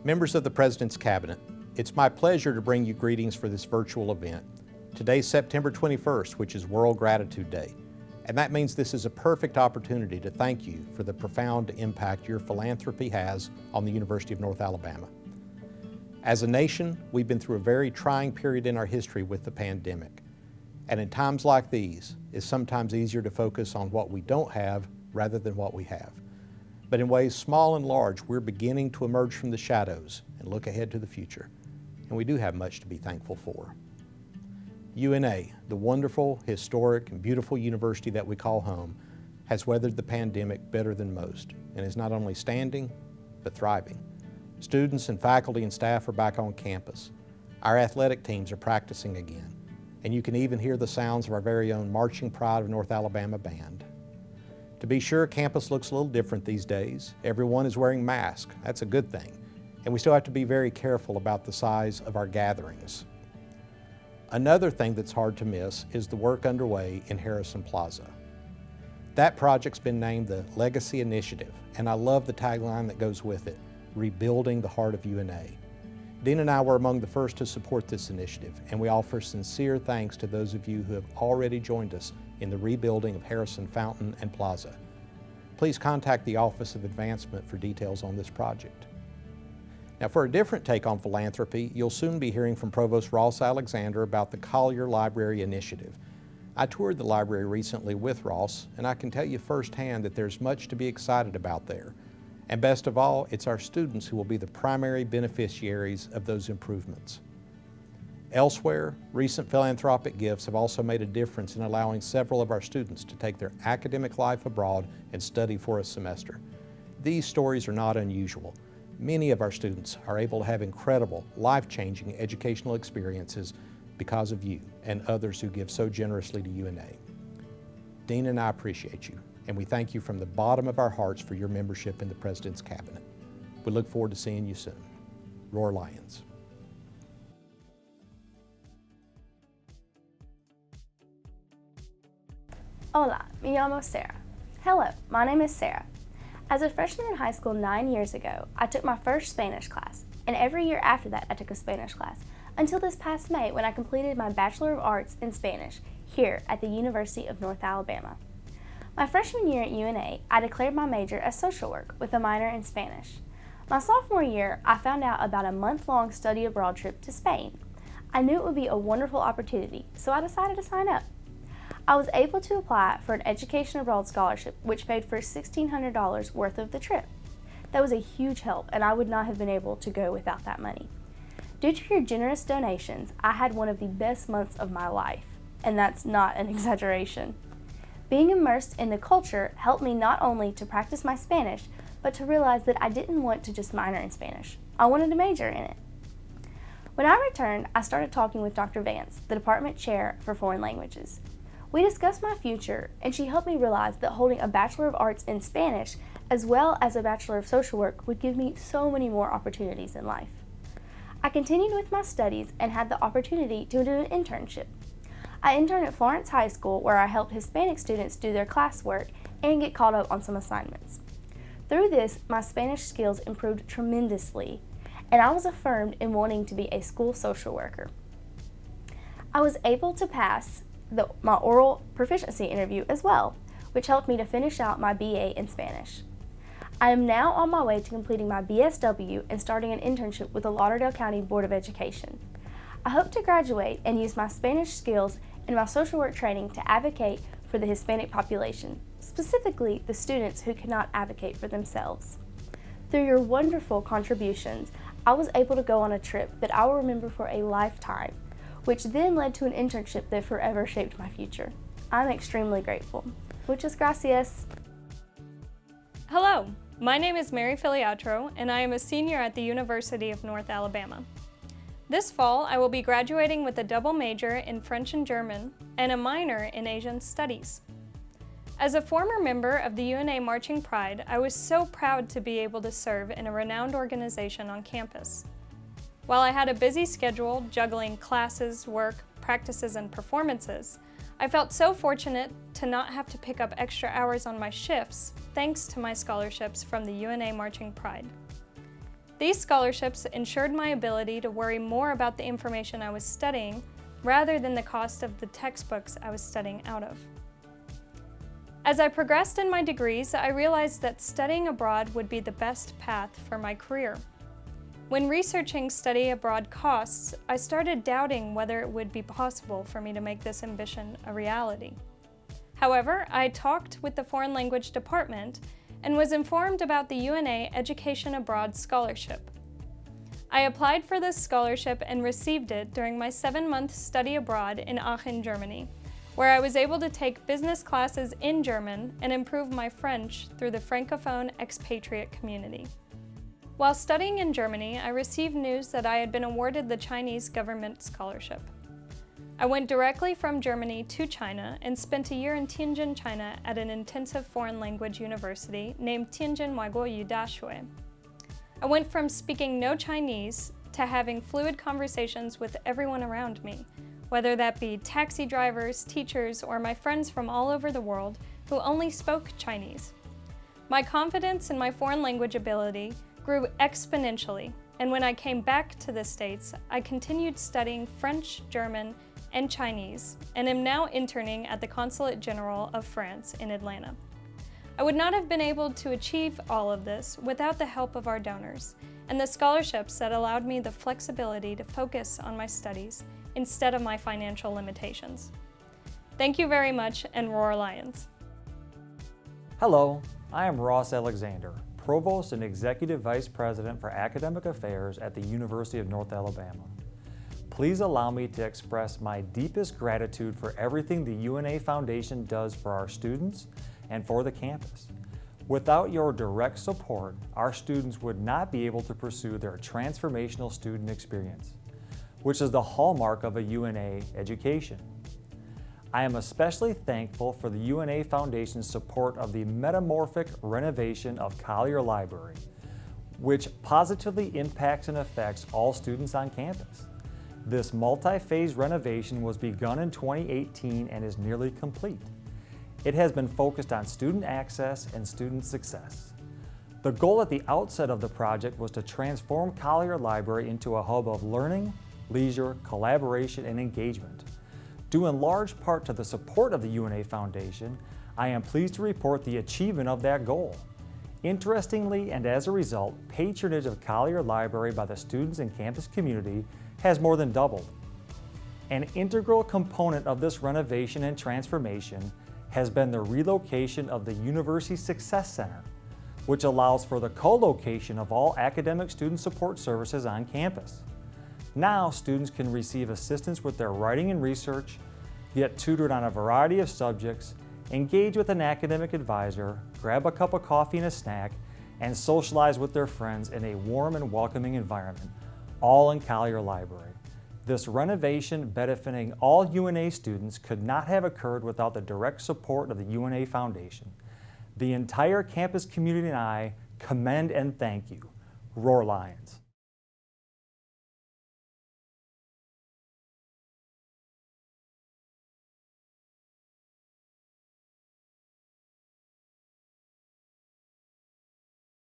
Members of the President's Cabinet, it's my pleasure to bring you greetings for this virtual event. Today's September 21st, which is World Gratitude Day, and that means this is a perfect opportunity to thank you for the profound impact your philanthropy has on the University of North Alabama. As a nation, we've been through a very trying period in our history with the pandemic. And in times like these, it's sometimes easier to focus on what we don't have rather than what we have. But in ways small and large, we're beginning to emerge from the shadows and look ahead to the future. And we do have much to be thankful for. UNA, the wonderful, historic, and beautiful university that we call home, has weathered the pandemic better than most and is not only standing, but thriving. Students and faculty and staff are back on campus. Our athletic teams are practicing again, and you can even hear the sounds of our very own Marching Pride of North Alabama band. To be sure, campus looks a little different these days. Everyone is wearing masks. That's a good thing. And we still have to be very careful about the size of our gatherings. Another thing that's hard to miss is the work underway in Harrison Plaza. That project's been named the Legacy Initiative, and I love the tagline that goes with it, Rebuilding the Heart of UNA. Dean and I were among the first to support this initiative, and we offer sincere thanks to those of you who have already joined us in the rebuilding of Harrison Fountain and Plaza. Please contact the Office of Advancement for details on this project. Now, for a different take on philanthropy, you'll soon be hearing from Provost Ross Alexander about the Collier Library Initiative. I toured the library recently with Ross, and I can tell you firsthand that there's much to be excited about there. And best of all, it's our students who will be the primary beneficiaries of those improvements. Elsewhere, recent philanthropic gifts have also made a difference in allowing several of our students to take their academic life abroad and study for a semester. These stories are not unusual. Many of our students are able to have incredible, life-changing educational experiences because of you and others who give so generously to UNA. Dean and I appreciate you, and we thank you from the bottom of our hearts for your membership in the President's Cabinet. We look forward to seeing you soon. Roar Lions. Hola, me llamo Sarah. Hello, my name is Sarah. As a freshman in high school 9 years ago, I took my first Spanish class, and every year after that I took a Spanish class, until this past May when I completed my Bachelor of Arts in Spanish here at the University of North Alabama. My freshman year at UNA, I declared my major as social work with a minor in Spanish. My sophomore year, I found out about a month-long study abroad trip to Spain. I knew it would be a wonderful opportunity, so I decided to sign up. I was able to apply for an Education Abroad scholarship, which paid for $1,600 worth of the trip. That was a huge help, and I would not have been able to go without that money. Due to your generous donations, I had one of the best months of my life, and that's not an exaggeration. Being immersed in the culture helped me not only to practice my Spanish, but to realize that I didn't want to just minor in Spanish. I wanted to major in it. When I returned, I started talking with Dr. Vance, the department chair for foreign languages. We discussed my future, and she helped me realize that holding a Bachelor of Arts in Spanish as well as a Bachelor of Social Work would give me so many more opportunities in life. I continued with my studies and had the opportunity to do an internship. I interned at Florence High School, where I helped Hispanic students do their classwork and get caught up on some assignments. Through this, my Spanish skills improved tremendously, and I was affirmed in wanting to be a school social worker. I was able to pass my oral proficiency interview as well, which helped me to finish out my BA in Spanish. I am now on my way to completing my BSW and starting an internship with the Lauderdale County Board of Education. I hope to graduate and use my Spanish skills and my social work training to advocate for the Hispanic population, specifically the students who cannot advocate for themselves. Through your wonderful contributions, I was able to go on a trip that I will remember for a lifetime, which then led to an internship that forever shaped my future. I'm extremely grateful. Muchas gracias. Hello, my name is Mary Filiatro, and I am a senior at the University of North Alabama. This fall, I will be graduating with a double major in French and German and a minor in Asian Studies. As a former member of the UNA Marching Pride, I was so proud to be able to serve in a renowned organization on campus. While I had a busy schedule juggling classes, work, practices, and performances, I felt so fortunate to not have to pick up extra hours on my shifts thanks to my scholarships from the UNA Marching Pride. These scholarships ensured my ability to worry more about the information I was studying rather than the cost of the textbooks I was studying out of. As I progressed in my degrees, I realized that studying abroad would be the best path for my career. When researching study abroad costs, I started doubting whether it would be possible for me to make this ambition a reality. However, I talked with the Foreign Language Department and was informed about the UNA Education Abroad Scholarship. I applied for this scholarship and received it during my 7-month study abroad in Aachen, Germany, where I was able to take business classes in German and improve my French through the Francophone expatriate community. While studying in Germany, I received news that I had been awarded the Chinese government scholarship. I went directly from Germany to China and spent a year in Tianjin, China at an intensive foreign language university named Tianjin Waiguoyu Dashui. I went from speaking no Chinese to having fluid conversations with everyone around me, whether that be taxi drivers, teachers, or my friends from all over the world who only spoke Chinese. My confidence in my foreign language ability grew exponentially, and when I came back to the States, I continued studying French, German, and Chinese, and am now interning at the Consulate General of France in Atlanta. I would not have been able to achieve all of this without the help of our donors, and the scholarships that allowed me the flexibility to focus on my studies instead of my financial limitations. Thank you very much, and Roar Lions! Hello, I am Ross Alexander, Provost and Executive Vice President for Academic Affairs at the University of North Alabama. Please allow me to express my deepest gratitude for everything the UNA Foundation does for our students and for the campus. Without your direct support, our students would not be able to pursue their transformational student experience, which is the hallmark of a UNA education. I am especially thankful for the UNA Foundation's support of the metamorphic renovation of Collier Library, which positively impacts and affects all students on campus. This multi-phase renovation was begun in 2018 and is nearly complete. It has been focused on student access and student success. The goal at the outset of the project was to transform Collier Library into a hub of learning, leisure, collaboration, and engagement. Due in large part to the support of the UNA Foundation, I am pleased to report the achievement of that goal. Interestingly, and as a result, patronage of Collier Library by the students and campus community has more than doubled. An integral component of this renovation and transformation has been the relocation of the University Success Center, which allows for the co-location of all academic student support services on campus. Now, students can receive assistance with their writing and research, get tutored on a variety of subjects, engage with an academic advisor, grab a cup of coffee and a snack, and socialize with their friends in a warm and welcoming environment, all in Collier Library. This renovation benefiting all UNA students could not have occurred without the direct support of the UNA Foundation. The entire campus community and I commend and thank you. Roar Lions!